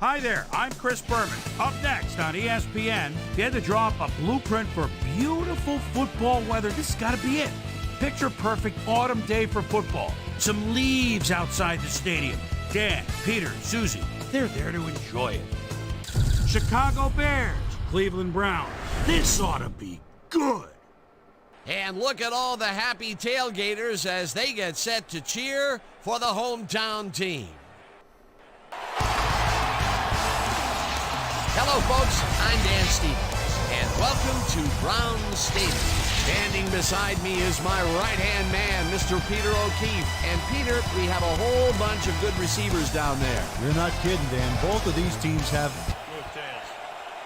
Hi there, I'm Chris Berman. Up next on ESPN, if you had to draw up a blueprint for beautiful football weather, this has got to be it. Picture perfect autumn day for football. Some leaves outside the stadium. Dan, Peter, Susie, they're there to enjoy it. Chicago Bears, Cleveland Browns. This ought to be good. And look at all the happy tailgaters as they get set to cheer for the hometown team. Hello, folks. I'm Dan Stevens, and welcome to Brown Stadium. Standing beside me is my right-hand man, Mr. Peter O'Keefe. And Peter, we have a whole bunch of good receivers down there. You're not kidding, Dan. Both of these teams have...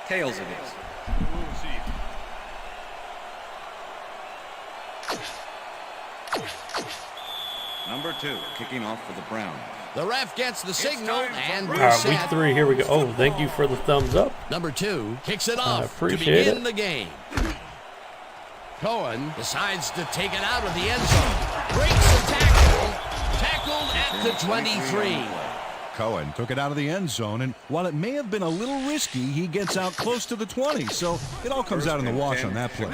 Tails it is. Number 2, kicking off for the Browns. The ref gets the signal, and we're All right, set. week 3, here we go. Oh, thank you for the thumbs up. Number 2 kicks it off to appreciate begin it. the game. Cohen decides to take it out of the end zone. Breaks the tackle. Tackled at the 23. Cohen took it out of the end zone, and while it may have been a little risky, he gets out close to the 20, so it all comes out in the wash on that play.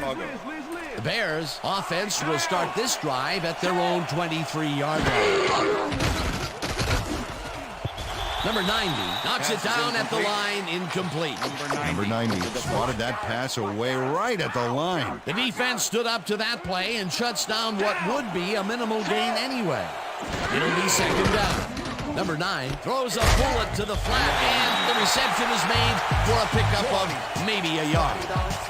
The Bears offense will start this drive at their own 23-yard line. Number 90 knocks it down at the line, incomplete. Number 90 swatted that pass away right at the line. The defense stood up to that play and shuts down what would be a minimal gain anyway. It'll be second down. Number 9 throws a bullet to the flat, and the reception is made for a pickup of maybe a yard.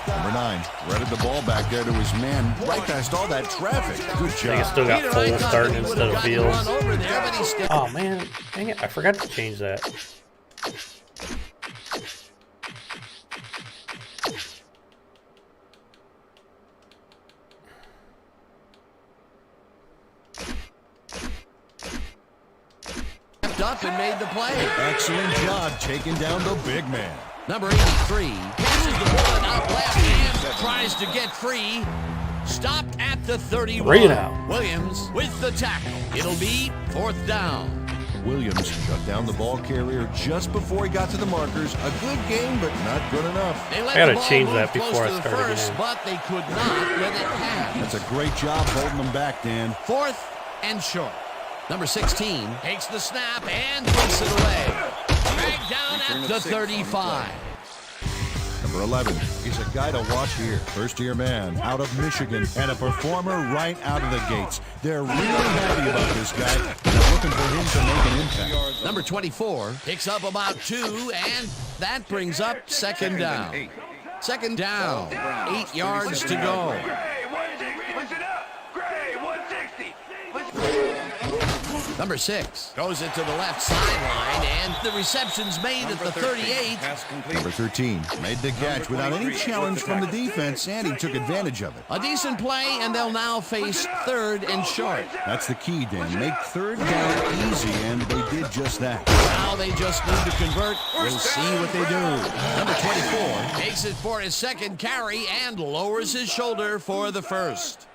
Number 9 threaded the ball back there to his man right past all that traffic. Good I think it's job. still got Peter, full I thought starting he would instead have of gotten Fields. run over there, but he still... Oh, man. Dang it. I forgot to change that. up and made the play. Excellent job taking down the big man. Number 83 passes the ball out left and tries to get free. Stopped at the 31. Bring it out. Williams with the tackle. It'll be fourth down. Williams shut down the ball carrier just before he got to the markers. A good game, but not good enough. They let I gotta the ball change move that close before to I the start first, again. but they could not let it pass. That's a great job holding them back, Dan. Fourth and short. Number 16 takes the snap and puts it away. Dragged down at the 35. Number 11 is a guy to watch here. First-year man out of Michigan and a performer right out of the gates. They're really happy about this guy. They're looking for him to make an impact. Number 24 picks up about 2, and that brings up second down. Second down, 8 yards to go. Number 6 goes it to the left sideline, and the reception's made at the 38. Number 13 made the catch without any challenge from the defense, and he took advantage of it. A decent play, and they'll now face third and short. That's the key, Dan. Make third down easy, and they did just that. Now they just need to convert. We'll see what they do. Number 24 takes it for his second carry and lowers his shoulder for the first.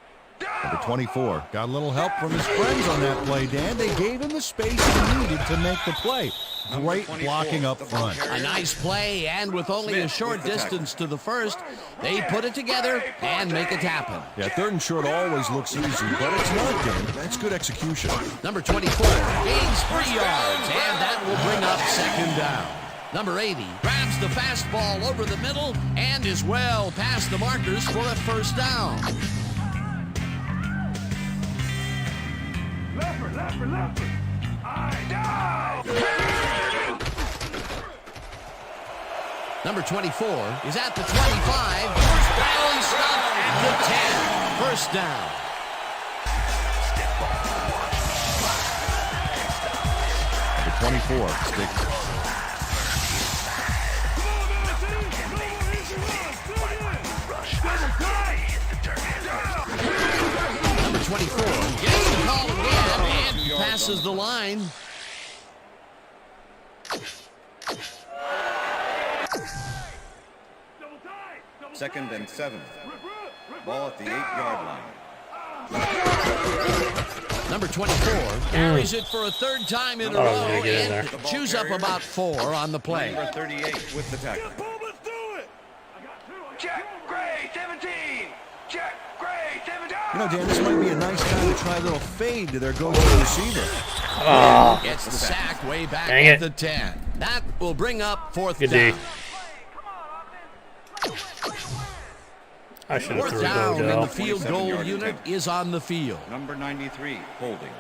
Number 24 got a little help from his friends on that play, Dan. They gave him the space he needed to make the play. Great blocking up front. A nice play, and with only a short distance to the first, they put it together and make it happen. Yeah, third and short always looks easy, but it's not, Dan. That's good execution. Number 24 gains 3 yards, and that will bring up second down. Number 80 grabs the fastball over the middle and is well past the markers for a first down. Number 24 is at the 25. Barely stopped at the 10. First down. Number 24 sticks. Number 24 gets the call again and passes the line. Second and 7. Ball at the 8-yard line. Number 24 carries it for a third time in a Oh, row yeah, get in and there. chews up about 4 on the play. Number 38 with the tackle. Check, Gray, 17. Check, Gray, 17. You know, Dan, this might be a nice time to try a little fade to their go-to receiver. Oh, Gets the sack way back Dang at it. the 10. That will bring up 4th good D. down. I should have 4th threw it down, and the though. field 27 goal yard unit attempt. is on the field. Number 93, holding.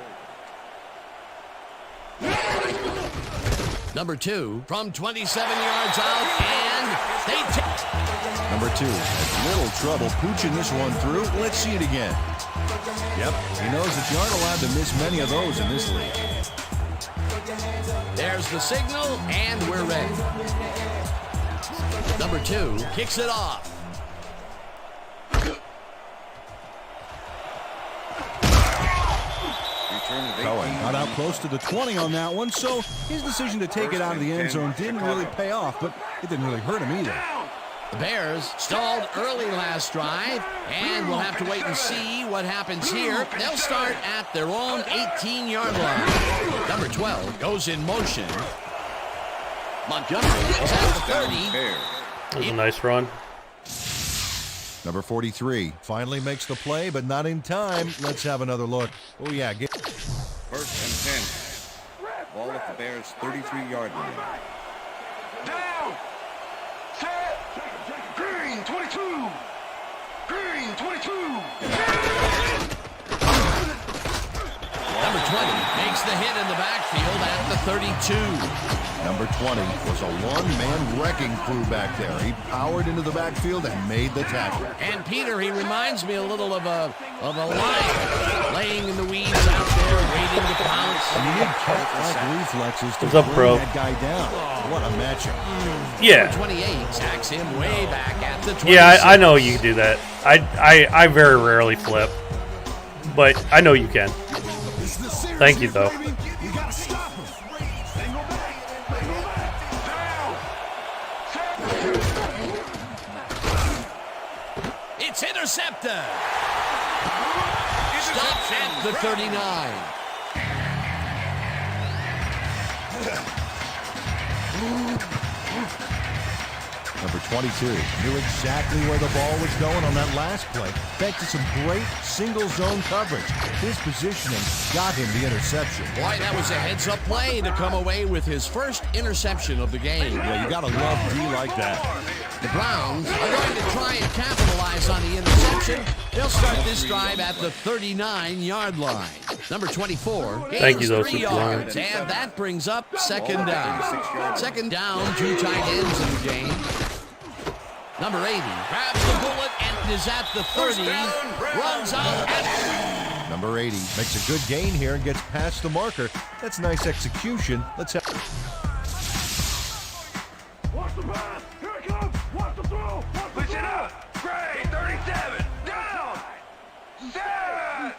Number 2 from 27 yards out, and they take. Number 2 has little trouble pooching this one through. Let's see it again. Yep, he knows that you aren't allowed to miss many of those in this league. There's the signal, and we're ready. Number 2 kicks it off. Return of 18. Cohen got out close to the 20 on that one, so his decision to take it out of the end zone didn't really pay off, but it didn't really hurt him either. The Bears stalled early last drive, and we'll have to wait and see what happens here. They'll start at their own 18-yard line. Number 12 goes in motion. Montgomery is at the 30. Bears. That was a nice run. Number 43 finally makes the play, but not in time. Let's have another look. Oh, yeah. First and 10. Ball at the Bears' 33-yard line. Down. Set. Green, 22. Green, 22. Number 20 makes the hit in the backfield at the 32. Number 20 was a one-man wrecking crew back there. He powered into the backfield and made the tackle. And Peter, he reminds me a little of a lion laying in the weeds out there waiting to pounce. And you need cat-like reflexes to What's up, bring bro? that guy down. What a matchup. Yeah. 28 sacks him way back at the 26. Yeah, I know you can do that. I very rarely flip, but I know you can. Thank you, though. It's intercepted. Stops at the 39. Number 22 knew exactly where the ball was going on that last play. Thanks to some great single-zone coverage. His positioning got him the interception. Boy, that was a heads-up play to come away with his first interception of the game. Yeah, you gotta love D like that. The Browns are going to try and capitalize on the interception. They'll start this drive at the 39-yard line. Number 24 Thank you, gains though, 3 Super yards, Lion. and that brings up second down. Second down, 2 tight ends in the game. Number 80 grabs the bullet and is at the 30, runs out and... Number 80 makes a good gain here and gets past the marker. That's nice execution. Let's have... Watch the pass. Here it comes. Watch the throw. Listen up. Gray, 37. Down. Set.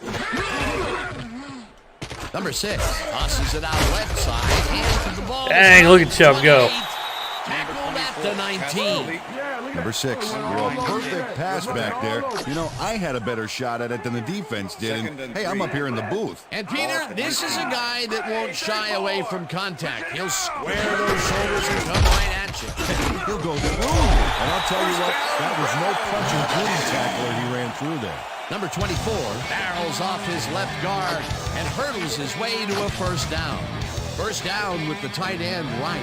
Number 6 tosses it out left side, and the ball Dang, is look at Chubb go. tackled at the 19. Number 6, you're a perfect pass back there. You know, I had a better shot at it than the defense did. And, hey, I'm up here in the booth. And Peter, this is a guy that won't shy away from contact. He'll square those shoulders and come right at you. He'll go through. And I'll tell you what, that was no punch and booty tackler he ran through there. Number 24 barrels off his left guard and hurdles his way to a first down. First down with the tight end right.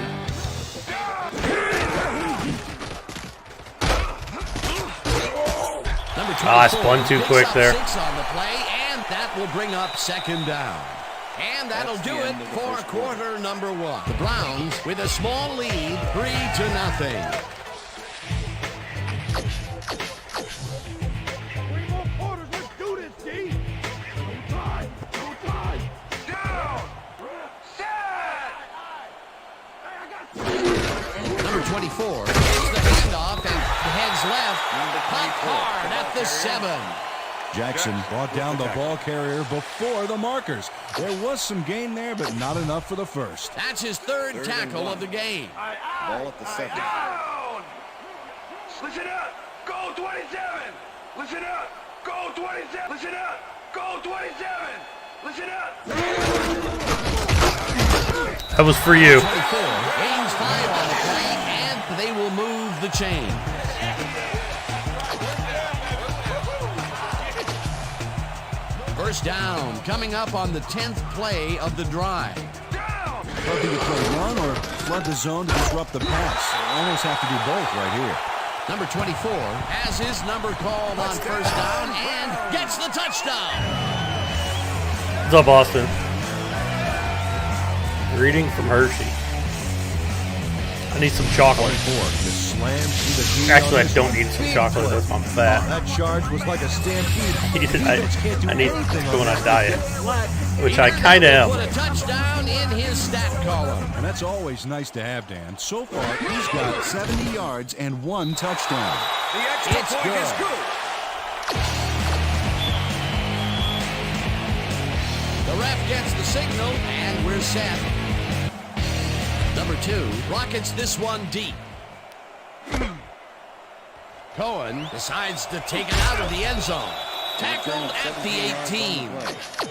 Number 24 I spun too picks quick up there. 6 on the play, and that will bring up second down. And that'll do it for quarter number 1. The Browns with a small lead, 3-0. Number 24 takes the handoff and heads left. Punt hard at the 7. Jackson brought down the ball carrier before the markers. There was some gain there, but not enough for the first. That's his third tackle of the game. Ball at the 7. Down. Listen up. Go 27. Listen up. Go 27. Listen up. Go 27. Listen up. That was for you. 24 gains 5 on the play, and they will move the chain. First down coming up on the 10th play of the drive. Hoping to play run or flood the zone to disrupt the pass. They almost have to do both right here. Number 24 has his number called on first down and gets the touchdown. What's up, Austin? Greeting from Hershey. I need some chocolate. Actually, I don't need some chocolate. That's my fat. That charge was like a stampede. I need to go on a diet, which I kind of Put am. a touchdown in his stat column. And that's always nice to have, Dan. So far, he's got 70 yards and 1 touchdown. The extra It's point is good. good. The ref gets the signal, and we're set. Number 2 rockets this one deep. Cohen decides to take it out of the end zone. Tackled at the 18.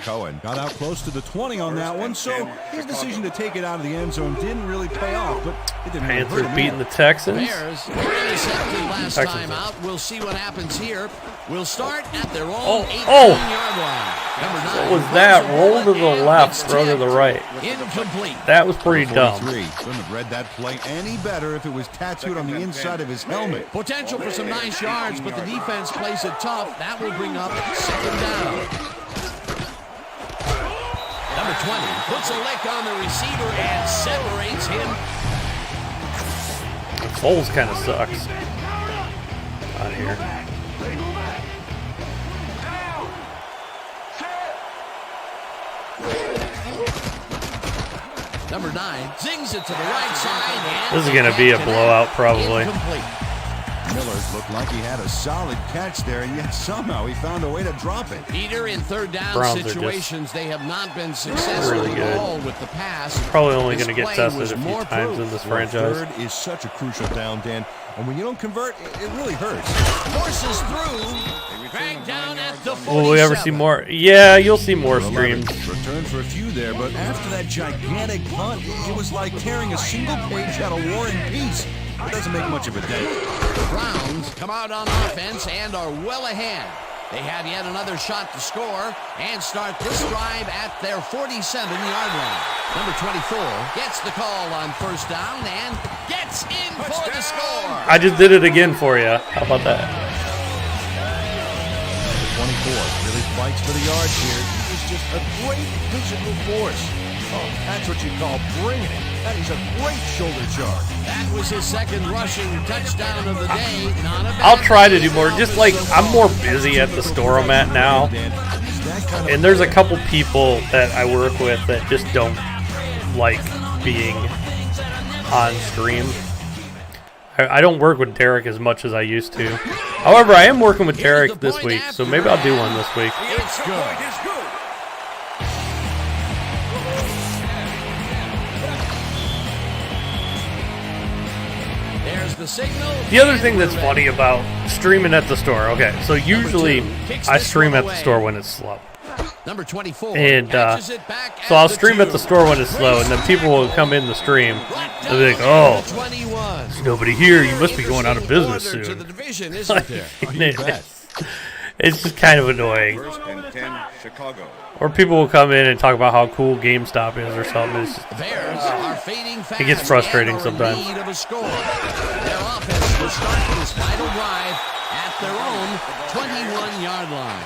Cohen got out close to the 20 on that one, so his decision to take it out of the end zone didn't really pay off, but it didn't really hurt Panthers him beating either. the Texans. Bears were intercepted last Texans. time out. We'll see what happens here. We'll start at their own Oh, 18-yard line. Number 9. What was that? Roll to the left, throw to the right. Incomplete. That was pretty dumb. 43. Couldn't have read that play any better if it was tattooed on the inside of his helmet. Potential for some nice yards, but the defense plays it tough. That will bring up second down. Number 20 puts a lick on the receiver and separates him. Foles kind of sucks on here. Number 9 zings it to the right side. And This is going to be a blowout, probably. incomplete. Miller looked like he had a solid catch there, and yet somehow he found a way to drop it. Peter, in third down Browns are just situations, they have not been successful really good. at all with the pass. Probably only This going to get play tested was a few more times proof. in this Well, franchise. third is such a crucial down, Dan, and when you don't convert, it really hurts. Forces through. Dragged down at the 47. Will we ever see more? Yeah, you'll see more streams. Return for a few there, but after that gigantic punt, it was like tearing a single page out of War and Peace. It doesn't make much of a dent. The Browns come out on offense and are well ahead. They have yet another shot to score and start this drive at their 47-yard line. Number 24 gets the call on first down and gets in for the score. I just did it again for you. How about that? The 24 really fights for the yards here. He's just a great physical force. Oh, that's what you call bringing it. That is a great shoulder charge. That was his second rushing touchdown of the day. Not a bad I'll try to do day more. for Just the like, so I'm more far. busy at the store I'm at now. And there's a couple people that I work with that just don't like being on stream. I don't work with Derek as much as I used to. However, I am working with Derek this week, so maybe I'll do one this week. The extra point is good. There's the signal. The other thing that's funny about streaming at the store, okay, so usually I stream at the store when it's slow. Number 24 And catches it back so I'll the stream 2. at the store when it's slow, and then people will come in the stream. They'll be like, oh, 21. there's nobody here. You must be going out of business Order to soon. the division, isn't there? It's just kind of annoying. First and 10, Chicago. Or people will come in and talk about how cool GameStop is or something. It's just, The Bears are fading fast. It gets frustrating and are in sometimes. need of a score. Their offense will start this final drive at their own 21-yard line.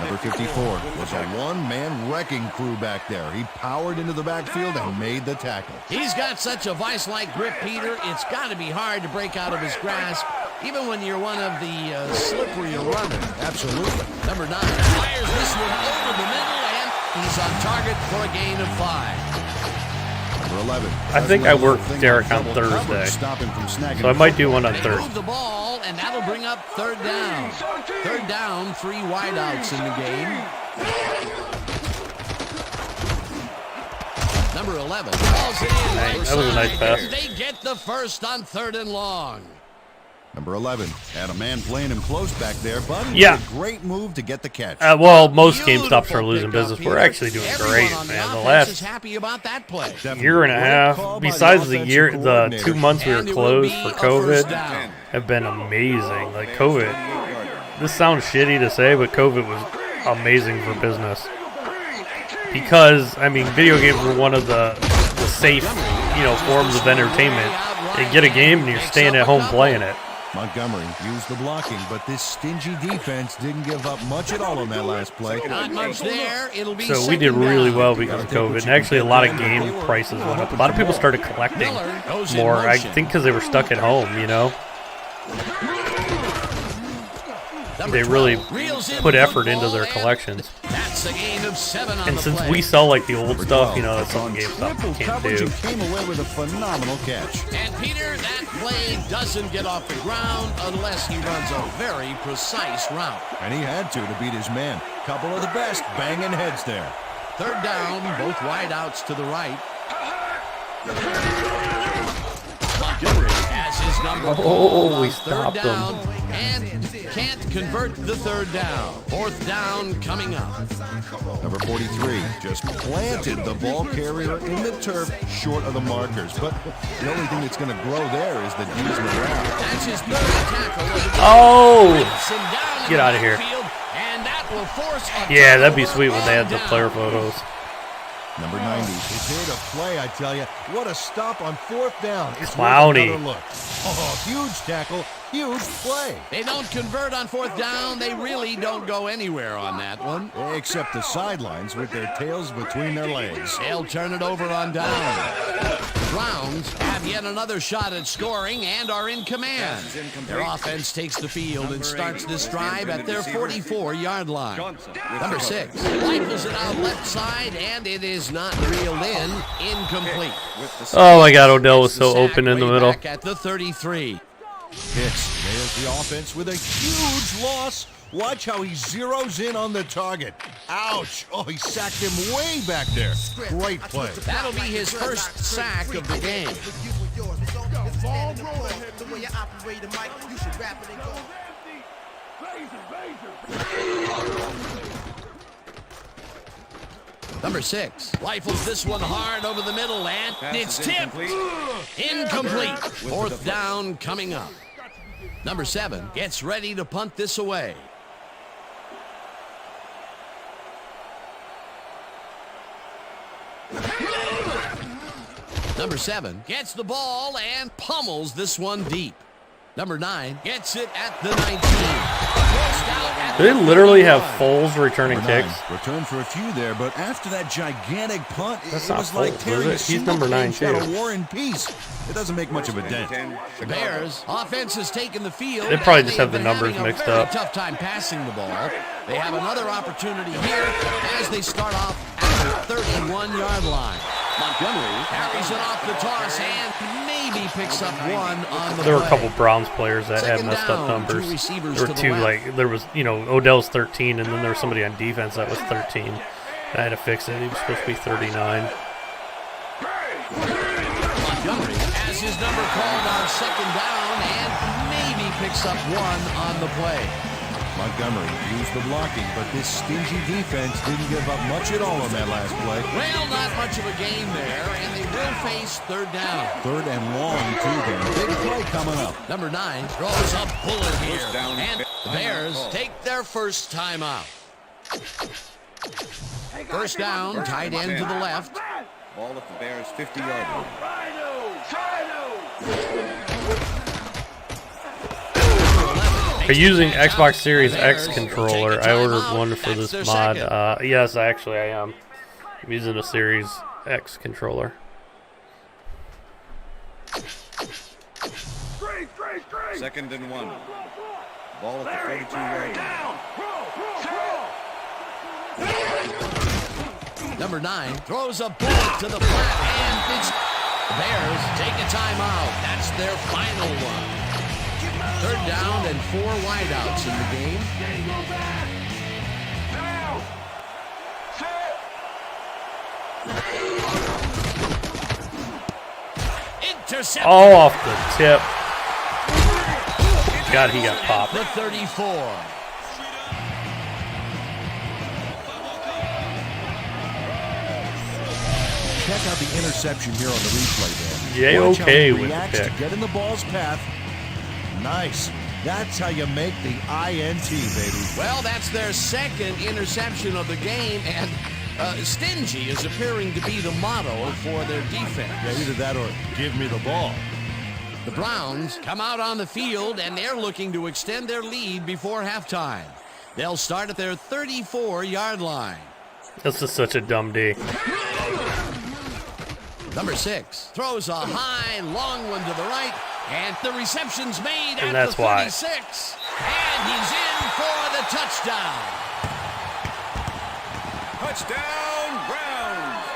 Number 54 was a one-man wrecking crew back there. He powered into the backfield and made the tackle. He's got such a vice-like grip, Peter. It's got to be hard to break out of his grasp, even when you're one of the slipperier runners. Absolutely. Number 9 fires this one over the middle, and he's on target for a gain of 5. Number 11. I think I work Derek on Thursday, so I might do one on They Thursday. move the ball, and that'll bring up third down. Third down, 3 wideouts in the game. Number 11 calls it in. Dang, that was a nice pass. They get the first on 3rd and long. Number 11 had a man playing him close back there, but he Yeah. made a great move to get the catch. Well, most GameStops Beautiful are losing pickup, business. Peter. We're actually doing Everyone great, on the man. The offense is last happy about that play. Definitely year and a great half, call by the besides the offensive year, the coordinator. 2 months we were And it will closed be for a first COVID, down. have been amazing. Like COVID, this sounds shitty to say, but COVID was amazing for business. Because, I mean, video games were one of the safe, forms of entertainment. You get a game and you're staying at home playing it. Montgomery used the blocking, but this stingy defense didn't give up much at all on that last play. Not much there. It'll be So we did second really down. well because of COVID. And actually, a lot of game prices went up. A lot of people started collecting Miller goes in more. I motion. think because they were stuck at home, Number They really 12 reels in put the effort into football, their and collections. That's a gain of 7 on And the since play. we sell like the old Number stuff, 12 that's on something GameStop triple can't coverage do. and came away with a phenomenal catch. And Peter, that play doesn't get off the ground unless he runs a very precise route. And he had to beat his man. Couple of the best banging heads there. Third down, both wideouts to the right. Montgomery has his number called we on stopped third down and can't convert the third down. Fourth down coming up. Number 43 just planted the ball carrier in the turf short of the markers. But the only thing that's going to grow there is the D's morale. That's his third tackle. Oh! Knocks him down in Get the outta here. backfield, and that will force a Yeah, that'd be turnover sweet when they had on the down. player photos. Number 90 is here to play, I tell you. What a stop on fourth down. It's Clowney. worth another look. Oh, huge tackle, huge play. They don't convert on fourth down. They really don't go anywhere on that one. Except the sidelines with their tails between their legs. They'll turn it over on down. Browns have yet another shot at scoring and are in command. Their offense takes the field and starts this drive at their 44-yard line. Number 6 rifles it out left side, and it is not reeled in. Incomplete. Oh my God, Odell was so Sack open in the way middle. back at the 33. Hicks nails the offense with a huge loss. Watch how he zeroes in on the target. Ouch. Oh, he sacked him way back there. Great play. That'll be his first sack of the game. Number 6 rifles this one hard over the middle, and it's tipped. Incomplete. Fourth down coming up. Number 7 gets ready to punt this away. Number 7 gets the ball and pummels this one deep. Number 9 gets it at the 19. They literally have Foles returning Number kicks. 9 returned for a few there, but after that gigantic punt, That's it not was like Foles, is tearing it? a He's single number 9 page out too. of War and Peace. It doesn't make much of a dent. The Bears offense has taken the field. They probably and just they have the been numbers having a mixed very up. Tough time passing the ball. They have another opportunity here as they start off at the 31-yard line. Montgomery carries it off the toss and maybe picks up one on the There were a play. couple Browns players that had Second messed down, up two numbers. receivers There to were the two, left. there was, Odell's 13, and then there was somebody on defense that was 13. I had to fix it. He was supposed to be 39. Montgomery has his number called on second down and maybe picks up one on the play. Montgomery used the blocking, but this stingy defense didn't give up much at all on that last play. Well, not much of a gain there, and they will face third down. Third and long, too, then. Big play coming up. Number 9 throws a bullet here, down. and the Bears take their first timeout. First down, tight end to the left. Ball at the Bears' 50-yard line. For using Xbox Series X controller, I ordered one for this mod. Yes, actually I am. I'm using a Series X controller. Second and 1. Ball at the 42-yard line. Number 9 throws a bullet to the flat, and it's the Bears take a timeout. That's their final one. Third down and 4 wideouts in the game. Intercepted. All off the tip. God, he got popped. The 34. Check out the interception here on the replay, man. Jay Watch how okay he with the reacts to pick. get in the ball's path. Nice. That's how you make the INT, baby. Well, that's their second interception of the game, and stingy is appearing to be the motto for their defense. Yeah, either that or give me the ball. The Browns come out on the field, and they're looking to extend their lead before halftime. They'll start at their 34-yard line. This is such a dumb D. Number 6 throws a high, long one to the right, and the reception's made And at that's the why. 36. And he's in for the touchdown. Touchdown, Browns.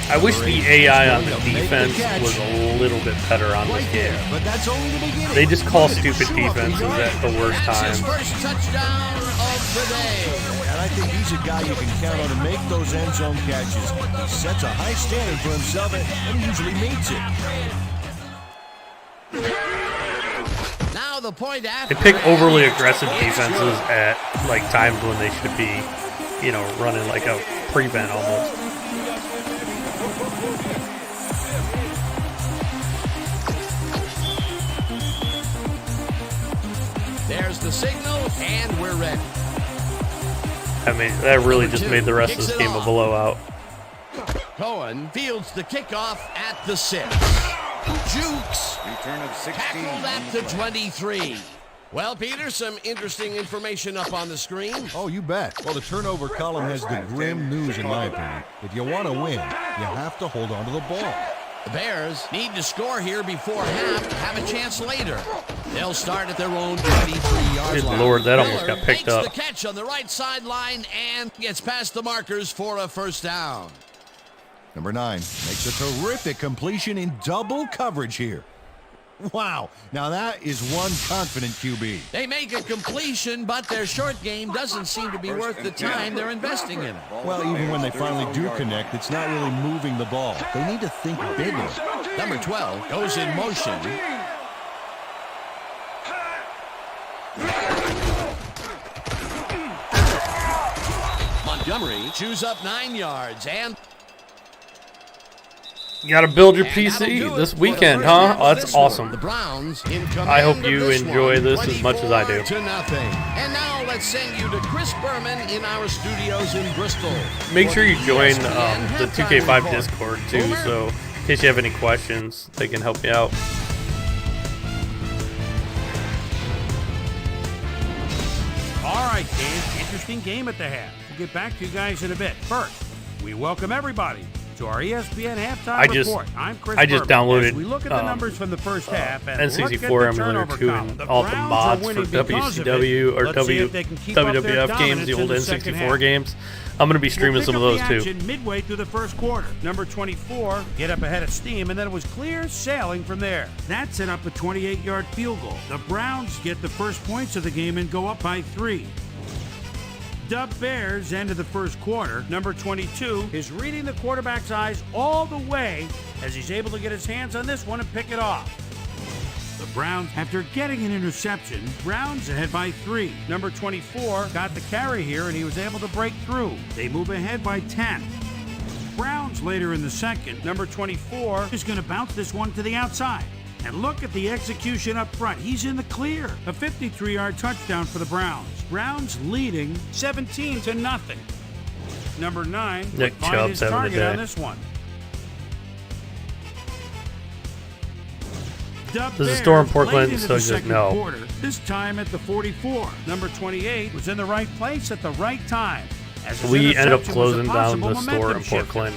I wish the AI on the defense was a little bit better on this game. But that's only the beginning. They just call stupid defenses at the worst That's his time. first touchdown of the day. And I think he's a guy you can count on to make those end zone catches. He sets a high standard for himself, and he usually meets it. Now the point They after. pick overly aggressive defenses at like times when they should be, you know, running like a prevent almost. There's the signal, and we're ready. I mean, that really just made the rest of this game a blowout. Cohen fields the kickoff at the 6. Jukes Return of 16. tackled at the 23. Well, Peter, some interesting information up on the screen. Oh, you bet. Well, the turnover column has the grim news, in my opinion. If you want to win, you have to hold on to the ball. The Bears need to score here before half, have a chance later. They'll start at their own 23-yard Good line. Lord, that almost Miller got picked makes up. the catch on the right sideline and gets past the markers for a first down. Number 9 makes a terrific completion in double coverage here. Wow. Now that is one confident QB. They make a completion, but their short game doesn't seem to be worth the time they're investing in it. Well, even when they finally do connect, it's not really moving the ball. They need to think bigger. Number 12 goes in motion. Montgomery chews up 9 yards, and You gotta build your that'll do PC it this for the weekend, first huh? half Oh, of that's this one. awesome. The Browns in command I hope of you this enjoy one, this as much as I do. 24-0. And now let's send you to Chris Berman in our studios in Bristol. Make sure you join ESPN the halftime 2K5 report. Discord too, Boomer? so in case you have any questions, they can help you out. All right, kids. Interesting game at the half. We'll get back to you guys in a bit. First, we welcome everybody to our ESPN halftime report. I'm Chris I just Berman. downloaded, As we look at the numbers from the first half and N64 look at the emulator turnover too, column. and The all the Browns mods are for winning because of it. WCW or Let's see if they can keep up their WWF games, dominance the old in the second N64 half. games. I'm gonna be streaming We'll some of pick those up the too. action midway through the first quarter. Number 24 get up ahead of steam, and then it was clear sailing from there. That set up a 28-yard field goal. The Browns get the first points of the game and go up by 3. Dub Bears end of the first quarter. Number 22 is reading the quarterback's eyes all the way as he's able to get his hands on this one and pick it off. The Browns, after getting an interception, Browns ahead by 3. Number 24 got the carry here and he was able to break through. They move ahead by 10. Browns later in the second. Number 24 is going to bounce this one to the outside. And look at the execution up front. He's in the clear. A 53-yard touchdown for the Browns. Browns leading 17-0. Number 9 Nick would find Chubb's his having a target day. on this one. Does the store in Portland still exist? No. Quarter, this time at the 44. Number 28 was in the right place at the right time. As his We ended up interception was a closing down possible the store in momentum shifter. Portland.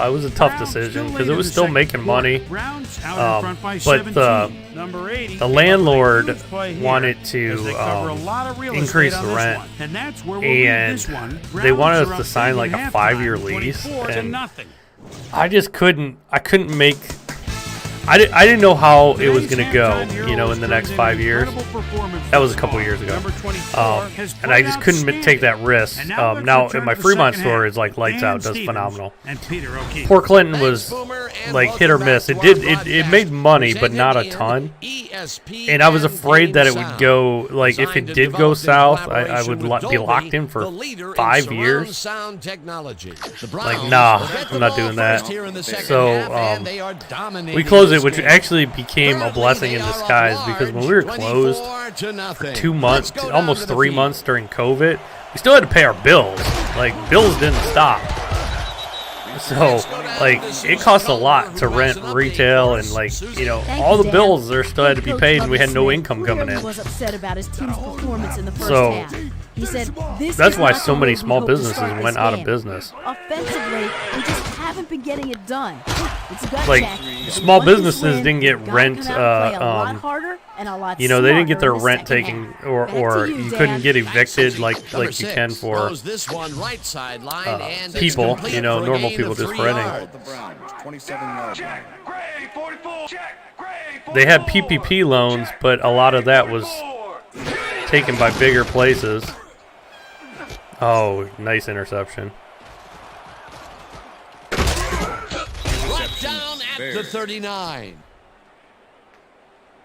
It was a tough Browns decision still because lead it in was the still second making quarter. money. Browns out in front by But 17. Number 80 the came up with a landlord huge play here wanted to, as they cover a lot of real increase estate on the this rent, one. And that's where we'll leave and this one. they Browns wanted us are to up sign big like at a 5-year halftime, lease, 24 to and nothing. I just couldn't. I couldn't make I didn't know how it was going to go, you know, in the next 5 years. That was a couple years ago. And I just couldn't take that risk. Now, in my Fremont store, it's like lights out, does phenomenal. Poor Clinton was like hit or miss. It made money, but not a ton. And I was afraid that it would go, like, if it did go south, I would be locked in for 5 years. Like, nah, I'm not doing that. So we closed it, which actually became a blessing in disguise, because when we were closed for 2 months, almost 3 months during COVID, we still had to pay our bills. Like, bills didn't stop. So, like, it cost a lot to rent retail, and, like, you know, all the bills there still had to be paid, and we had no income coming in. So, he said, that's why so many small businesses went out of business. Offensively, we just haven't been getting it done. Like, small businesses didn't get rent, you know, they didn't get their rent taken, or you couldn't get evicted like you can for people, you know, normal people just renting. They had PPP loans, but a lot of that was taken by bigger places. Oh, nice interception. Down at the 39.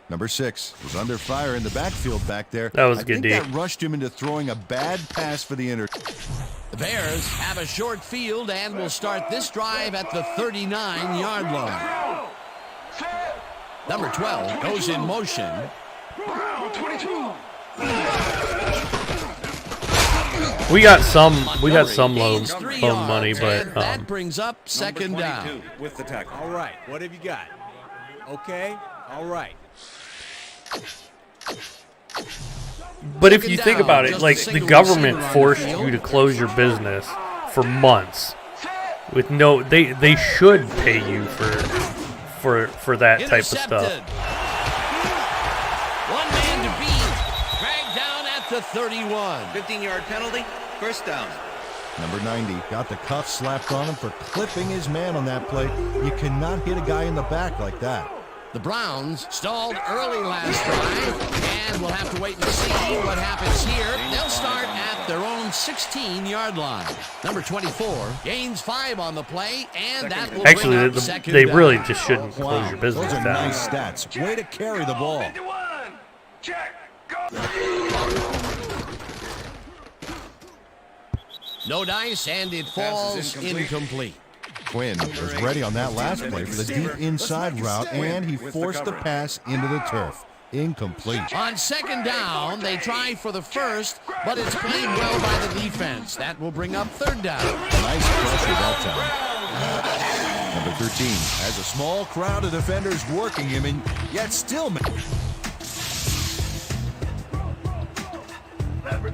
Number 6 was under fire in the backfield back there. That was a good I think that rushed him into throwing a bad pass for the The Bears have a short field and will start this drive at the 39-yard line. Number 12 goes in motion. We got some loan money, but that brings up second down. With the tackle. All right, what have you got? Okay, all right. But if you think about it, like, the government forced you to close your business for months with no, they should pay you for that type of stuff. One man to beat, dragged down at the 31. 15-yard penalty, first down. Number 90 got the cuff slapped on him for clipping his man on that play. You cannot hit a guy in the back like that. The Browns stalled early last drive, and we'll have to wait and see what happens here. They'll start at their own 16-yard line. Number 24 gains 5 on the play, and that will actually bring up second they down. really just shouldn't close your business Those are down. nice stats. Way to carry the ball. Check, go. No dice, and it falls incomplete. Quinn was ready on that last play for the deep inside route, and he forced the pass into the turf. Incomplete. On second down, they try for the first, but it's played well by the defense. That will bring up third down. Nice pressure that time. Number 13 has a small crowd of defenders working him, and yet still. Leopard.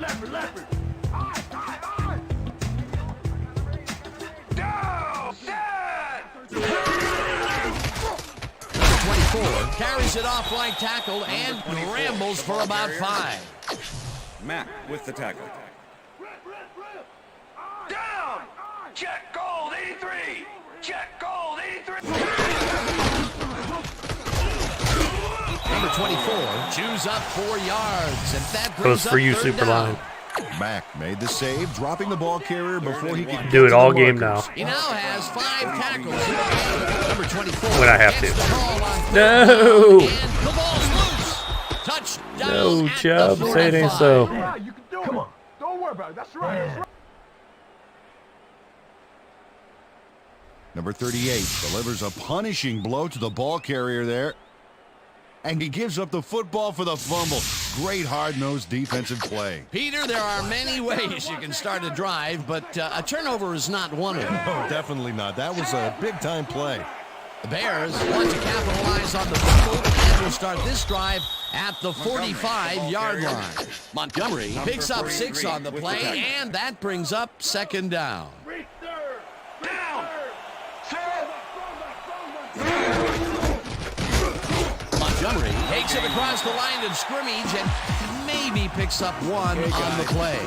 Down, set. 24 carries it off right tackle and rambles for about 5. Mack with the tackle. Down. Check, gold, 83. Check, gold, 83. Number 24 chews up 4 yards, and that Goes brings for up you, third Super down. Line. Mack made the save, dropping the ball carrier before he could Do it all game now. He now has 5 tackles in the game. Number 24 When I have gets to. the ball on No. and the ball's loose. Touchdown No, at Chubb, the say it ain't 45. so. Yeah, you can do it. Come on. Don't worry about it. That's right. Number 38 delivers a punishing blow to the ball carrier there. And he gives up the football for the fumble. Great hard-nosed defensive play. Peter, there are many ways you can start a drive, but a turnover is not one of them. Oh, definitely not. That was a big-time play. The Bears want to capitalize on the fumble and will start this drive at the 45-yard line. Montgomery picks up 6 on the play, and that brings up second down. Down. Set. Montgomery takes it across the line of scrimmage and maybe picks up 1 on the play.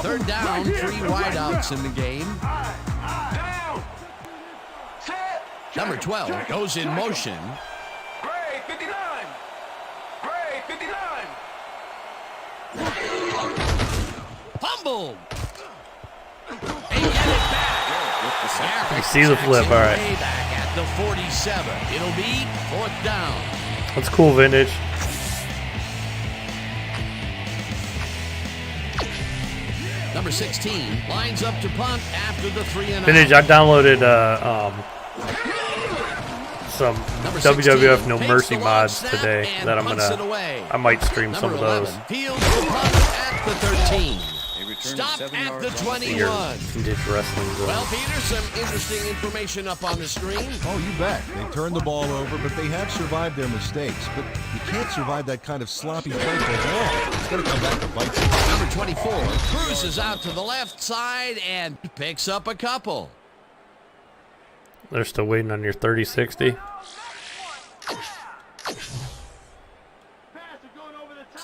Third down, 3 wideouts in the game. Down. Set. Number 12 goes in motion. Grade 59. Grade 59. Fumbled. They get it back. You see the flip, all right. Way back at the 47. It'll be 4th down. That's cool, Vintage. Number 16 lines up to punt after the 3-and-out. Vintage, I downloaded some WWF No Mercy mods today that I might stream some of those. Fields will punt at the 13. Stop at the 21. Vintage wrestling. Well, Peter, some interesting information up on the screen. Oh, you bet. They turned the ball over, but they have survived their mistakes. But you can't survive that kind of sloppy play for long. It's going to come back to bite you. Number 24 cruises out to the left side and picks up a couple. They're still waiting on your 30-60.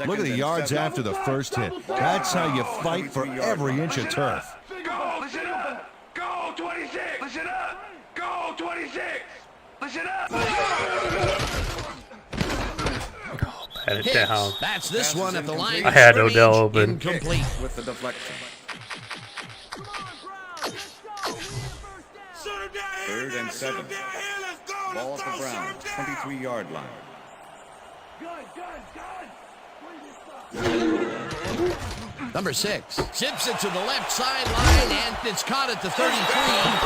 Look at the yards after the first hit. That's how you fight for every inch of turf. Go, listen up. Go, 26. Listen up. Go, 26. Listen up. Had it down. That's this one at the line. I had Odell open. Incomplete. With the deflection. 3rd and 7. Ball at the Browns, 23-yard line. Number 6 zips it to the left sideline, and it's caught at the 33.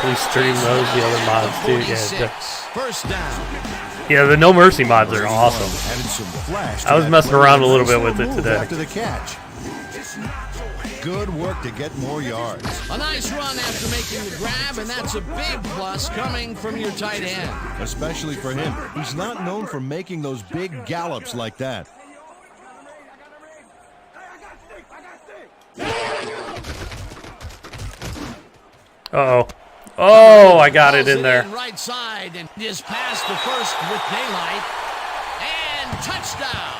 Please stream those, the other mods too. Yeah, 1st down. yeah, the No Mercy mods are awesome. Added some flash. I was messing around a little bit with it today. After the catch. Good work to get more yards. A nice run after making the grab, and that's a big plus coming from your tight end. Especially for him. He's not known for making those big gallops like that. Uh-oh. Oh, I got it in there. Right side and is past the first with daylight. And touchdown.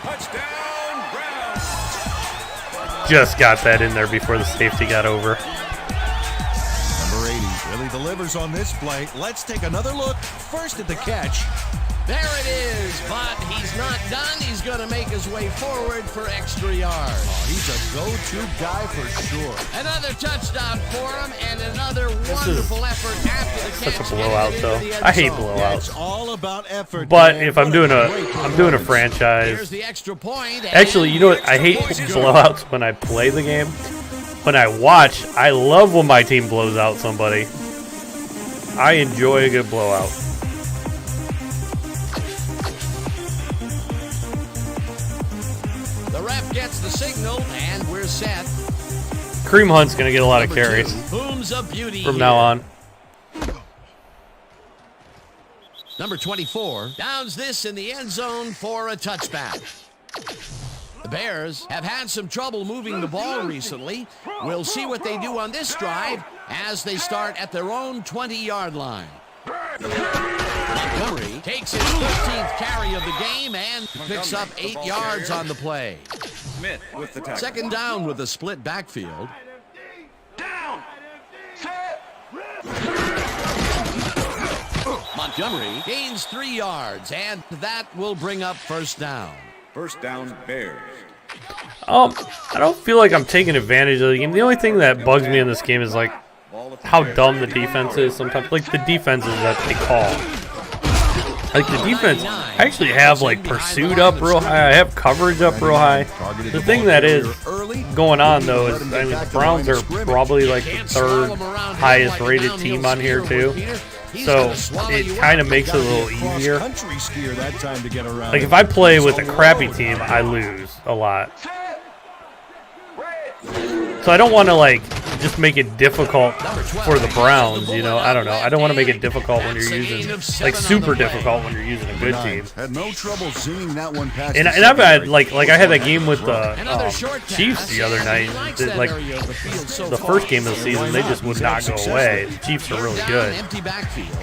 Touchdown, Browns. Just got that in there before the safety got over. Number 80 really delivers on this play. Let's take another look. First at the catch. There it is, but he's not done. He's going to make his way forward for extra yards. Oh, he's a go-to guy for sure. Another touchdown for him, and another wonderful effort after the catch. Such a blowout, though. I hate blowouts. It's all about effort. But man. if I'm doing a franchise, Here's the extra point. actually, you know what? I hate blowouts when I play the game. When I watch, I love when my team blows out somebody. I enjoy a good blowout. The ref gets the signal, and we're set. Kareem Hunt's going to get a lot of Number carries 2, Booms of beauty from now on. Number 24 downs this in the end zone for a touchback. The Bears have had some trouble moving the ball recently. We'll see what they do on this drive as they start at their own 20-yard line. Montgomery takes his 13th carry of the game and picks up 8 yards on the play. Smith with the tackle. 2nd down with a split backfield. Down. Set. Montgomery gains 3 yards, and that will bring up 1st down. 1st down, Bears. I don't feel like I'm taking advantage of the game. The only thing that bugs me in this game is like how dumb the defense is sometimes. Like the defenses that they call. Like the defense, I actually have like pursuit up real high. I have coverage up real high. The thing that is going on though is, I mean, the Browns are probably like the 3rd highest rated team on here too. So it kind of makes it a little easier. Like if I play with a crappy team, I lose a lot. So I don't want to like just make it difficult for the Browns, you know. I don't know. I don't want to make it difficult when you're using like super difficult when you're using a good team. Had no trouble zinging that one past. And I've had like I had that game with the Chiefs the other night. Like the first game of the season, they just would not go away. The Chiefs are really good.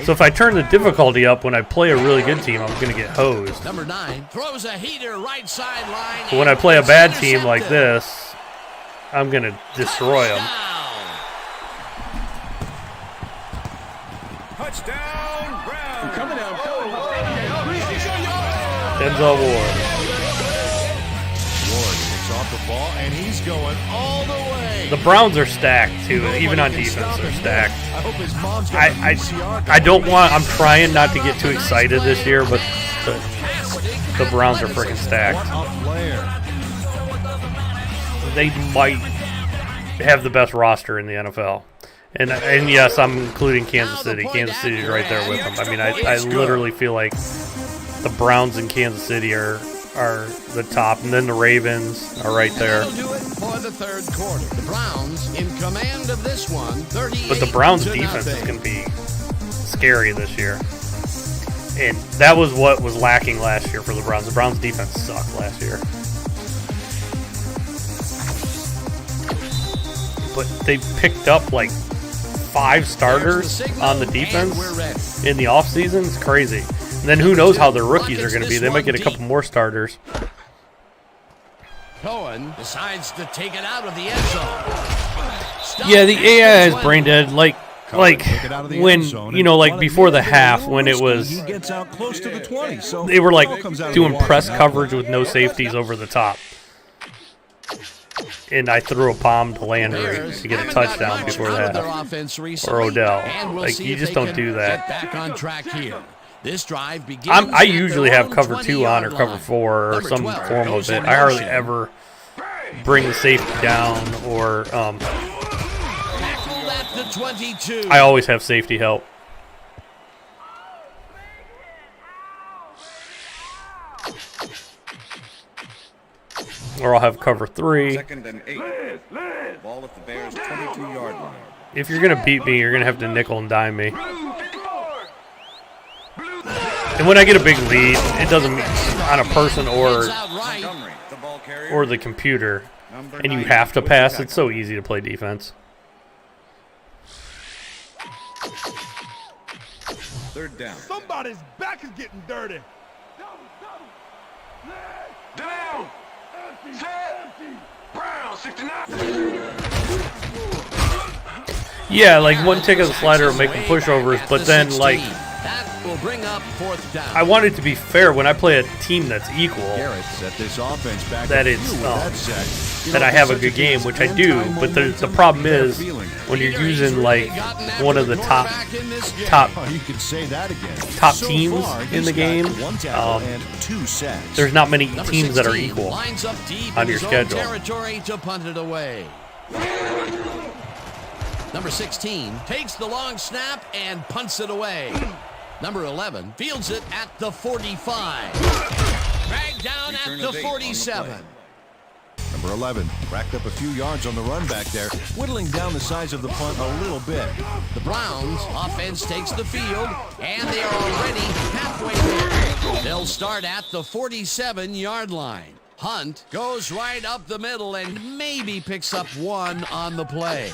So if I turn the difficulty up when I play a really good team, I'm gonna get hosed. Number 9 throws a heater right sideline. But when I play a bad team like this, I'm gonna destroy them. Touchdown, Browns. Coming down. Denzel Ward. Ward picks off the ball, and he's going all the way. The Browns are stacked too. Even on defense, they're stacked. I hope his mom's got a VCR. I don't want. I'm trying not to get too excited this year, but the Browns are freaking stacked. What a player. They might have the best roster in the NFL. And yes, I'm including Kansas City. Kansas City is right there with them. I mean, I literally feel like the Browns and Kansas City are the top, and then the Ravens are right there. That'll do it for the third quarter. The Browns in command of this one, 38 But the Browns' to defense is nothing. going to be scary this year. And that was what was lacking last year for the Browns. The Browns' defense sucked last year. But they picked up like 5 starters on the defense in the offseason. It's crazy. And then who knows how their rookies are going to be. They might get a couple more starters. Cohen decides to take it out of the end zone. Yeah, the AI is brain dead. Like when, you know, like before the half when it was, He gets out close to the 20, so they were like ball comes out of doing the water press on that coverage play. with no safeties over the top. And I threw a bomb to Landry to get a touchdown before that. Or Odell. Like, you just don't do that. Back on track here. This drive begins I usually have cover 2 on or cover 4 or some form of it. I hardly ever bring the safety down or I always have safety help. Or I'll have cover 3. 2nd and 8. Ball at the Bears' 22-yard line. If you're going to beat me, you're going to have to nickel and dime me. And when I get a big lead, it doesn't mean on a person or Montgomery, the ball carrier. the computer, Number and you 9 have to with the pass. tackle. It's so easy to play defense. 3rd down. Somebody's back is getting dirty. Down. Set. Brown 69. Yeah, like one tick of the slider will make them pushovers, but then like that will bring up 4th down. I want it to be fair when I play a team that's equal. Garrett set this offense back That a it's, few with that sack. You That know, I have a such good game, team's which I do, end-time but the momentum, problem better is feeling. when you're using like one of the top Oh, you could say that again. top So teams far, in he's the got game, 1 tackle and 2 sacks. there's not many Number teams that are 16 equal lines up deep on in your his own schedule. territory to punt it away. Number 16 takes the long snap and punts it away. Number 11 fields it at the 45. Dragged down Return at the of 8 on the 47. play. Number 11 racked up a few yards on the run back there, whittling down the size of the punt a little bit. The Browns offense takes the field, and they are already halfway there. They'll start at the 47-yard line. Hunt goes right up the middle and maybe picks up 1 on the play.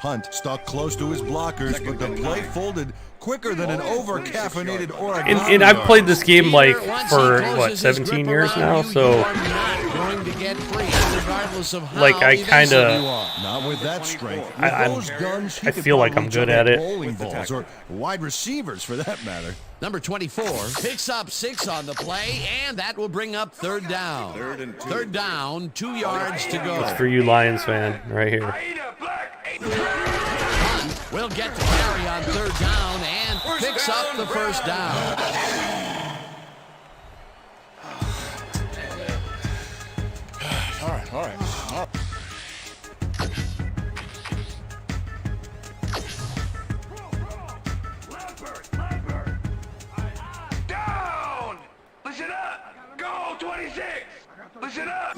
Hunt stuck close to his blockers, but the play folded quicker than an over-caffeinated Oregon. And I've played this game like Once for he what closes his 17 grip years around now, you, so you are not going to get free, regardless of how Like, I kinda- evasive you are. Not with that strength. With I'm- those guns, he I could feel like probably I'm good jump at it. Bowling balls or wide receivers, for that matter. Number 24 picks up 6 on the play, and that will bring up 3rd down. 3rd and 2. 3rd down, 2 yards to go. for you Lions fan right here. Aida Black. Hunt will get to carry on 3rd down and picks up the 1st down. All right. Lambert. Down. Listen up. Go 26. Listen up.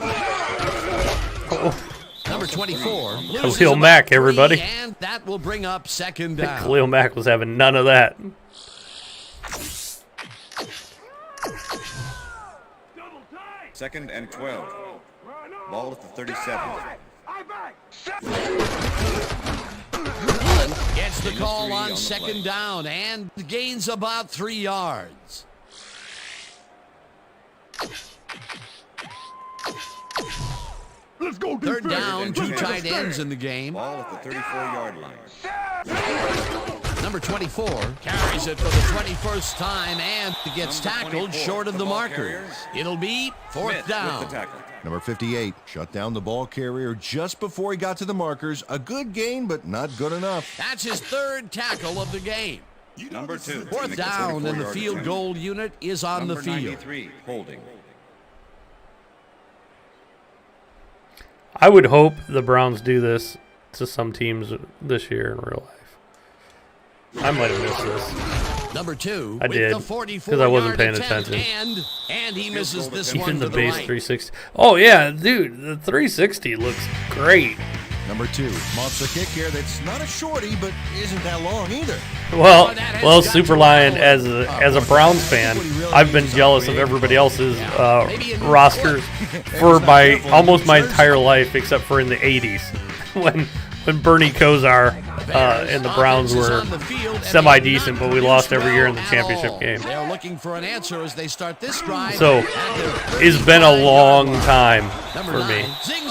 Number 24 loses Khalil about Mack, 3, everybody. and that will bring up 2nd down. Khalil Mack was having none of that. Double tight. 2nd and 12. Ball at the 37. I back. Gets the call Three on on the 2nd play. down and gains about 3 yards. Let's go 3rd down, 2 and tight 10. ends in the game. Ball at the 34-yard line. Number 24 carries it for the 21st time and gets tackled short of the marker. It'll be fourth down. Number 58 shut down the ball carrier just before he got to the markers. A good gain, but not good enough. That's his third tackle of the game. Number 2. Fourth down, and the field goal unit is on the field. 93, holding. I would hope the Browns do this to some teams this year in real life. I might have missed this. Number 2. I did, because I wasn't paying attention. And he misses this one Even the to the base right. 360. Oh, yeah, dude, the 360 looks great. Number 2 monster kick here that's not a shorty, but isn't that long either. Well, Super Lion, as a Browns fan, I've been jealous of everybody else's rosters for almost my entire life, except for in the 80s when Bernie Kosar and the Browns were semi-decent, but we lost every year in the championship game. They're looking for an answer as they start this drive. So it's been a long time for me,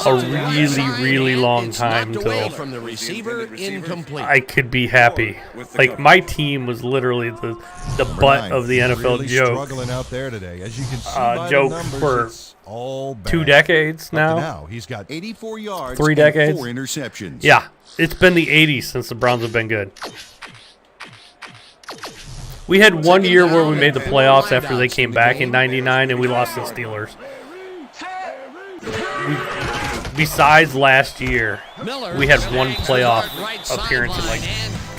a really, really long time till from the receiver, incomplete. I could be happy. Like, my team was literally the butt of the NFL really joke. Struggling out there today, as you can see by Joke the numbers, for it's all bad. 2 decades Up to now. now, he's got 84 yards, 3 and decades. 4 interceptions. Yeah, it's been the 80s since the Browns have been good. We had one year where we made the playoffs after they came back in '99, and we lost to the Steelers. Besides last year, we had one playoff appearance in like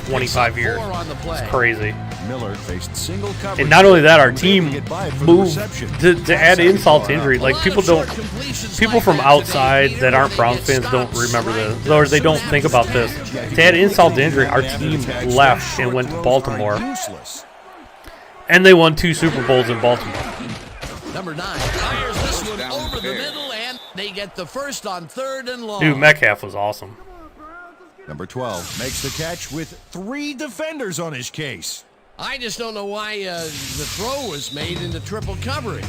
25 years. It's crazy. Miller faced single coverage. And not only that, our team Get by for the moved reception. to add insult to injury. Like, people from outside that aren't Browns fans don't remember this, or they don't think about this. To add insult to injury, our team left and went to Baltimore, Useless. and they won 2 Super Bowls in Baltimore. Number 9 fires this one over the middle, and they get the first on 3rd and long. Dude, Metcalf was awesome. Number 12 makes the catch with 3 defenders on his case. I just don't know why the throw was made into triple coverage.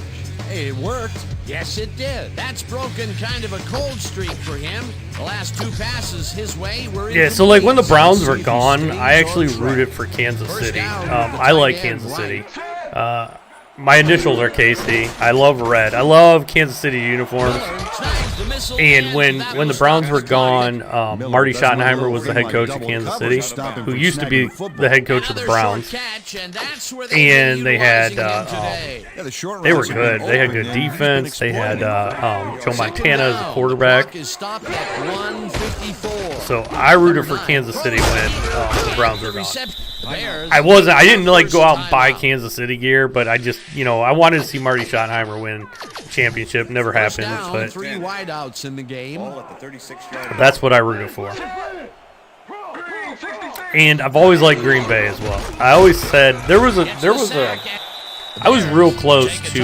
Hey, it worked. Yes, it did. That's broken kind of a cold streak for him. The last 2 passes his way were Yeah, so like when the Browns were gone, I actually rooted for Kansas City. I like Kansas City. My initials are KC. I love red. I love Kansas City uniforms. And when the Browns were gone, Marty Schottenheimer was the head coach of Kansas City, who used to be the head coach of the Browns. And they had they were good. They had good defense. They had Joe Montana as a quarterback. So I rooted for Kansas City when the Browns were gone. I didn't like go out and buy Kansas City gear, but I just, I wanted to see Marty Schottenheimer win championship. Never happened, but 3 wideouts in the game. That's what I rooted for. And I've always liked Green Bay as well. I always said I was real close to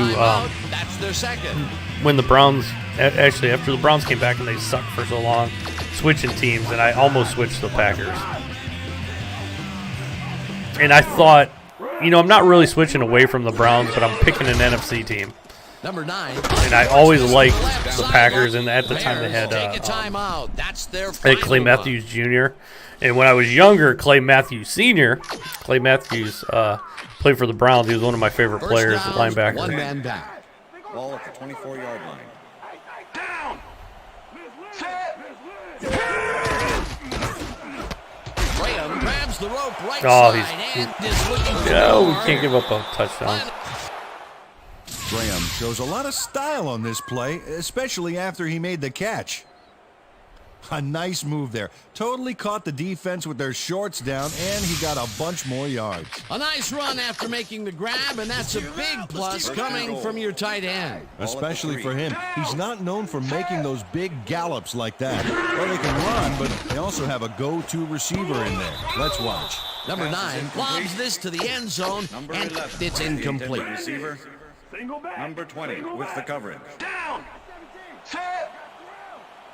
when the Browns, actually after the Browns came back and they sucked for so long, switching teams, and I almost switched to the Packers. And I thought, I'm not really switching away from the Browns, but I'm picking an NFC team. Number 9. And I always liked the Packers, and at the time they had Clay Matthews Jr. And when I was younger, Clay Matthews Sr., Clay Matthews played for the Browns. He was one of my favorite players, the linebacker. 1 man back. Ball at the 24-yard line. Down. Graham grabs the rope right Oh, side and is looking for No, we can't give up a touchdown. Graham shows a lot of style on this play, especially after he made the catch. A nice move there. Totally caught the defense with their shorts down, and he got a bunch more yards. A nice run after making the grab, and that's a big plus coming from your tight end. Especially for him. He's not known for making those big gallops like that. Well, they can run, but they also have a go-to receiver in there. Let's watch. Number 9 lobs this to the end zone, Number and 11, it's the incomplete. intended receiver. Number 20 with the coverage. Down. Set.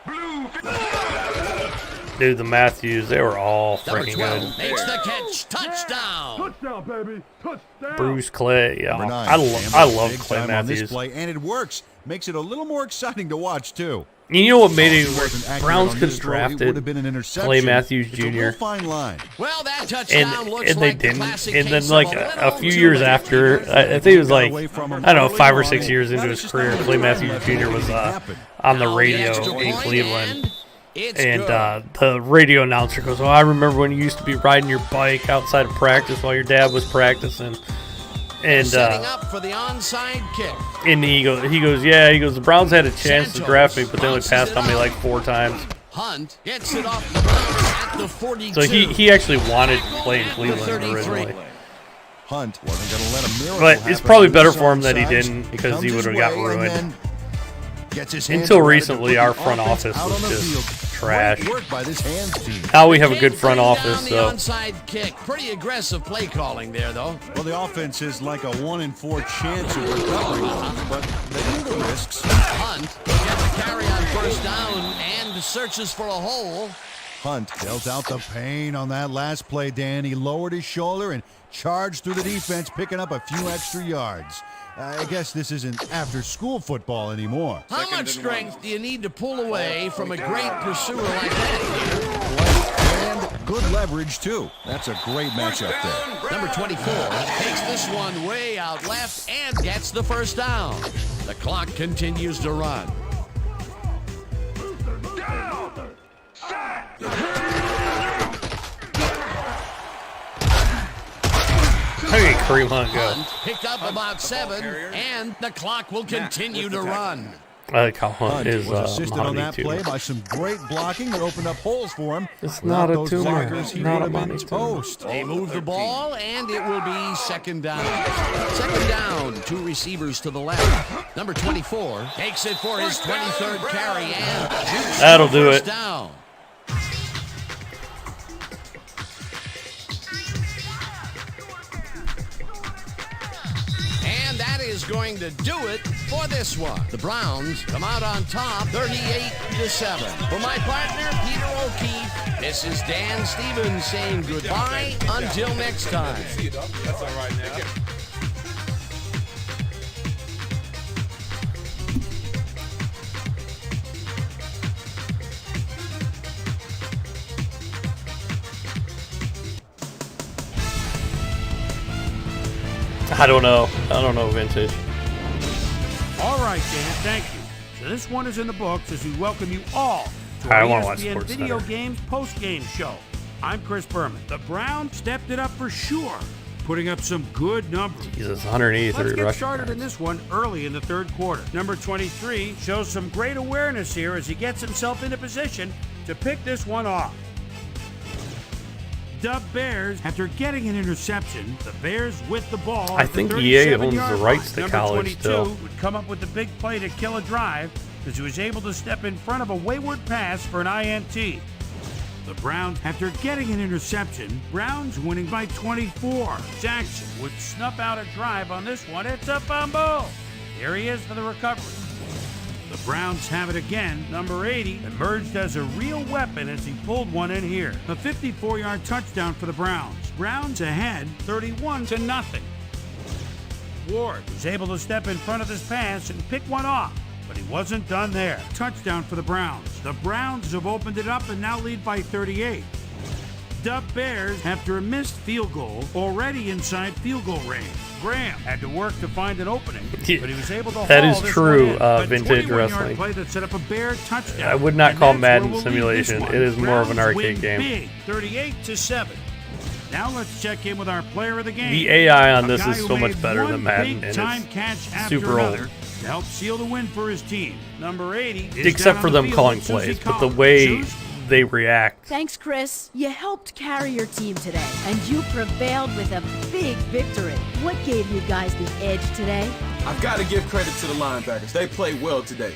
Blue. Dude, the Matthews, they were all Number freaking 12 good. makes the catch. Touchdown. Touchdown, baby. Touchdown. Bruce Clay, yeah. Number 9. I love Big Clay time on this Matthews. play, and it works. Makes it a little more exciting to watch, too. You know what made it Wasn't worse? accurate Browns on could his have throw. It would drafted have been an interception. Clay Matthews It's a real Jr. fine line. Well, that touchdown looks and they like the didn't. classic And then case like of a little few too years late. after, I think it was like, I don't know, 5 or 6 years into his career, Clay Matthews Jr. was on the Now radio extra in point, Cleveland. and it's And good. the radio announcer goes, "Oh, I remember when you used to be riding your bike outside of practice while your dad was practicing." And setting up for the onside kick. and he goes, "Yeah." He goes, "The Browns had a chance to draft me, but they only passed on me like 4 times." Hunt gets it off the Browns at the 42. So he actually wanted to play in Cleveland 33. originally. Hunt wasn't going to let a miracle But it's happen probably on better this for him that he onside. didn't, It because comes he his would have got way and ruined. then gets his hands Until around it to recently, put our the front offense office out was on the just field. trash. Great work by this hands team. Now we have a good front Bring office, down the so onside kick. Pretty aggressive play calling there, though. Well, the offense is like a 1 in 4 chance of recovering, but they knew the risks. Hunt gets a carry on first down and searches for a hole. Hunt dealt out the pain on that last play, Dan. He lowered his shoulder and charged through the defense, picking up a few extra yards. I guess this isn't after-school football anymore. How much strength do you need to pull away from a great pursuer like that? And good leverage, too. That's a great matchup there. Number 24 takes this one way out left and gets the first down. The clock continues to run. Down. Set. how did Kareem Hunt go? Picked up about 7, and the clock will continue to run. I like how Hunt Hunt is was assisted on that Mahoney play too. by some great blocking that opened up holes for him. It's Without not a those tumor, blockers, he not would a have been money tumor. toast. They move the ball, and it will be second down. Second down, 2 receivers to the left. Number 24 takes it for his 23rd carry and shoots That'll for do first it. down. And that is going to do it for this one. The Browns come out on top 38-7. For my partner, Peter O'Keefe, this is Dan Stevens saying goodbye until next time. That's all right now. I don't know. Vintage. All right, Dan, thank you. So this one is in the books as we welcome you all to I our wanna watch ESPN Sports Video Center. Games post-game show. I'm Chris Berman. The Browns stepped it up for sure, putting up some good numbers. Jesus, 183 Let's get rushing started yards. in this one early in the third quarter. Number 23 shows some great awareness here as he gets himself into position to pick this one off. The Bears, after getting an interception, the Bears with the ball. I at the think EA owns 37-yard the rights line. to Number college 22 still. would come up with the big play to kill a drive as he was able to step in front of a wayward pass for an INT. The Browns, after getting an interception, Browns winning by 24. Jackson would snuff out a drive on this one. It's a fumble. There he is for the recovery. The Browns have it again. Number 80 emerged as a real weapon as he pulled one in here. A 54-yard touchdown for the Browns. Browns ahead 31-0. Ward was able to step in front of this pass and pick one off, but he wasn't done there. Touchdown for the Browns. The Browns have opened it up and now lead by 38. The Bears, after a missed field goal, already inside field goal range. Graham had to work to find an opening, but he was able to That haul is this true, one in. A vintage 21-yard wrestling. play that set up a Bear touchdown. I would not And call that's Madden where we'll leave this simulation. one. It is more of an Browns arcade win game. Big, 38-7. Now let's check in with our player of the game. The AI on A this guy is who so much made better one than Madden, big-time and catch it's after super old. another to help seal the win for his team. Number 80 is Except down for on the them field calling with Susie plays, but the Collins. way Suze? they react. Thanks, Chris. You helped carry your team today, and you prevailed with a big victory. What gave you guys the edge today? I've got to give credit to the linebackers. They played well today.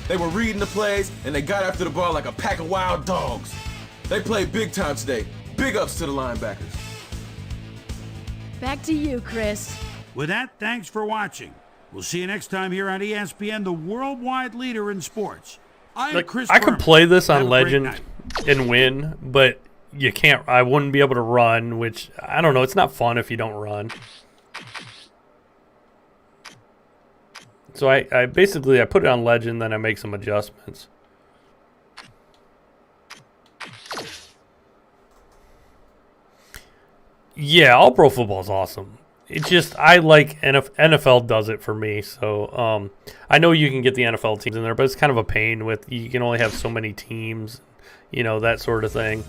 They were reading the plays, and they got after the ball like a pack of wild dogs. They played big time today. Big ups to the linebackers. Back to you, Chris. With that, thanks for watching. We'll see you next time here on ESPN, the worldwide leader in sports. I'm Like, Chris I could Berman. play this Have on a great Legend night. and win, but you can't. I wouldn't be able to run, which I don't know. It's not fun if you don't run. So I basically I put it on Legend, then I make some adjustments. Yeah, all pro football is awesome. It's just I like NFL does it for me. So I know you can get the NFL teams in there, but it's kind of a pain with you can only have so many teams, you know, that sort of thing.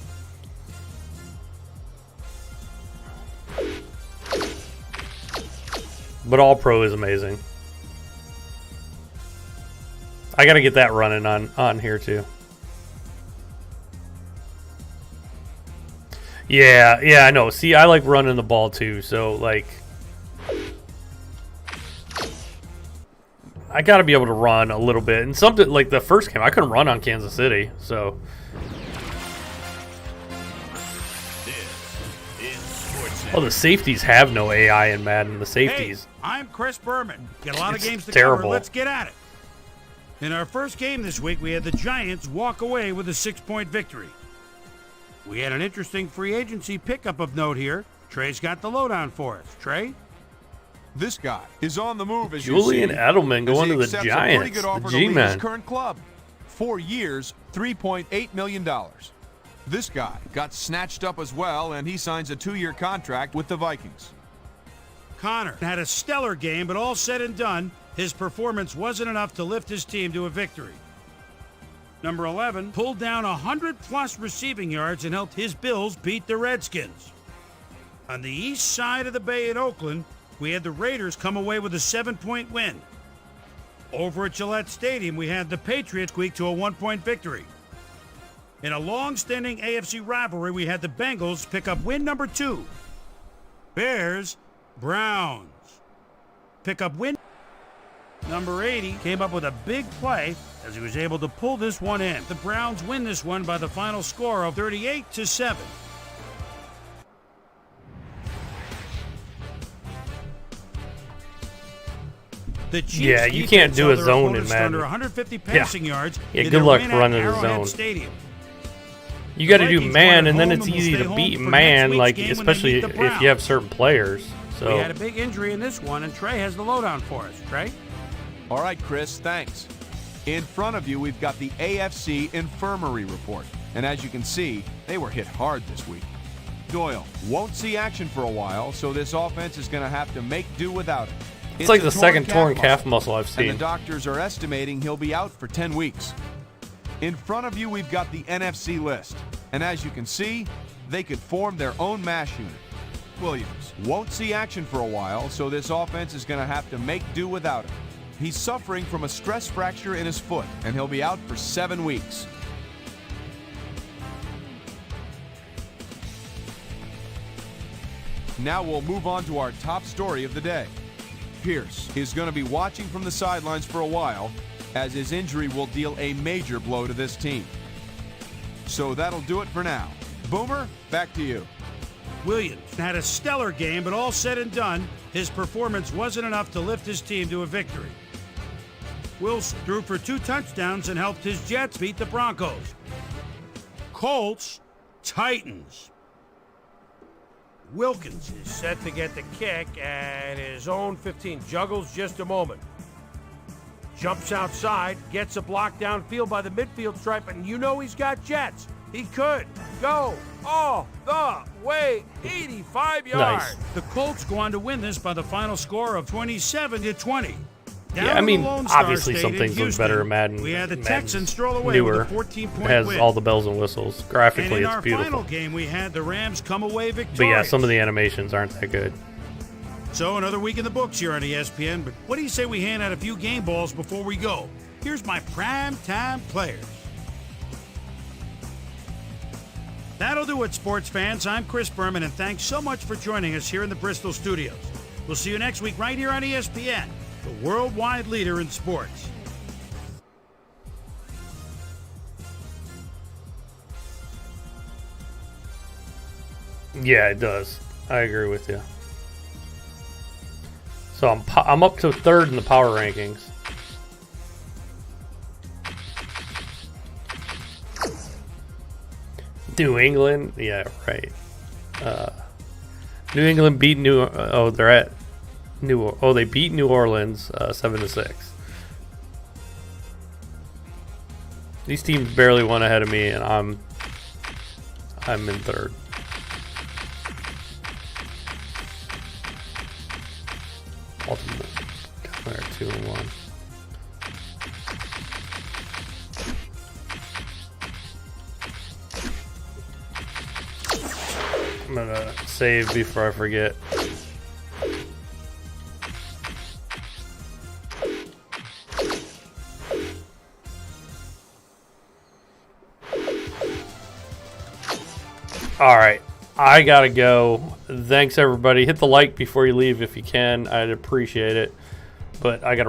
But all pro is amazing. I got to get that running on here too. Yeah, I know. See, I like running the ball too, so like I got to be able to run a little bit. And something like the first game, I couldn't run on Kansas City, so well, the safeties have no AI in Madden. The safeties. Hey, I'm Chris Berman. Got a lot of games to terrible. cover. Let's get at it. In our first game this week, we had the Giants walk away with a 6-point victory. We had an interesting free agency pickup of note here. Trey's got the lowdown for us. Trey? This guy is on the move, as Julian you see, Edelman going to the accepts Giants. A pretty good offer The to leave his G-Man. current club. 4 years, $3.8 million. This guy got snatched up as well, and he signs a 2-year contract with the Vikings. Connor had a stellar game, but all said and done, his performance wasn't enough to lift his team to a victory. Number 11 pulled down 100-plus receiving yards and helped his Bills beat the Redskins. On the east side of the bay in Oakland, we had the Raiders come away with a 7-point win. Over at Gillette Stadium, we had the Patriots squeak to a 1-point victory. In a long-standing AFC rivalry, we had the Bengals pick up win number 2. Bears, Browns. Pick up win. Number 80 came up with a big play as he was able to pull this one in. The Browns win this one by the final score of 38-7. The Chiefs Yeah, you can't do a defense held their zone in opponents to Madden. Under 150 passing yards. Yeah, in good their luck win at running a Arrowhead zone. Stadium. You got to do Vikings man, won at and then home it's and will easy stay to home beat for next man, week's like game when they especially meet the if Browns. you have certain players. We had a So big injury in this one, and Trey has the lowdown for us. Trey? All right, Chris, thanks. In front of you, we've got the AFC Infirmary Report. And as you can see, they were hit hard this week. Doyle won't see action for a while, so this offense is going to have to make do without him. it's like a the second torn muscle, calf muscle I've and seen. the doctors are estimating he'll be out for 10 weeks. In front of you, we've got the NFC list. And as you can see, they could form their own mash unit. Williams won't see action for a while, so this offense is going to have to make do without him. He's suffering from a stress fracture in his foot, and he'll be out for 7 weeks. Now we'll move on to our top story of the day. Pierce is going to be watching from the sidelines for a while, as his injury will deal a major blow to this team. So that'll do it for now. Boomer, back to you. Williams had a stellar game, but all said and done, his performance wasn't enough to lift his team to a victory. Wilson threw for 2 touchdowns and helped his Jets beat the Broncos. Colts, Titans. Wilkins is set to get the kick at his own 15. Juggles just a moment. Jumps outside, gets a block downfield by the midfield stripe, and you know he's got Jets. He could go all the way 85 yards. Nice. The Colts go on to win this by the final score of 27-20. Down Yeah, I to the mean, Lone Star obviously State some in things look Houston, better in Madden. We had the Madden's Texans stroll away newer. with a 14-point It has win. all the bells and whistles. And Graphically, in it's our beautiful. final game, we had the Rams come away victorious. But yeah, some of the animations aren't that good. So another week in the books here on ESPN, but what do you say we hand out a few game balls before we go? Here's my prime time players. That'll do it, sports fans. I'm Chris Berman, and thanks so much for joining us here in the Bristol studios. We'll see you next week right here on ESPN, the worldwide leader in sports. Yeah, it does. I agree with you. So I'm up to 3rd in the power rankings. New England, yeah, right. New England beat they beat New Orleans 7-6. These teams barely won ahead of me, and I'm in 3rd. Baltimore down there 2-1. I'm gonna save before I forget. All right, I gotta go. Thanks everybody. Hit the like before you leave if you can. I'd appreciate it. But I gotta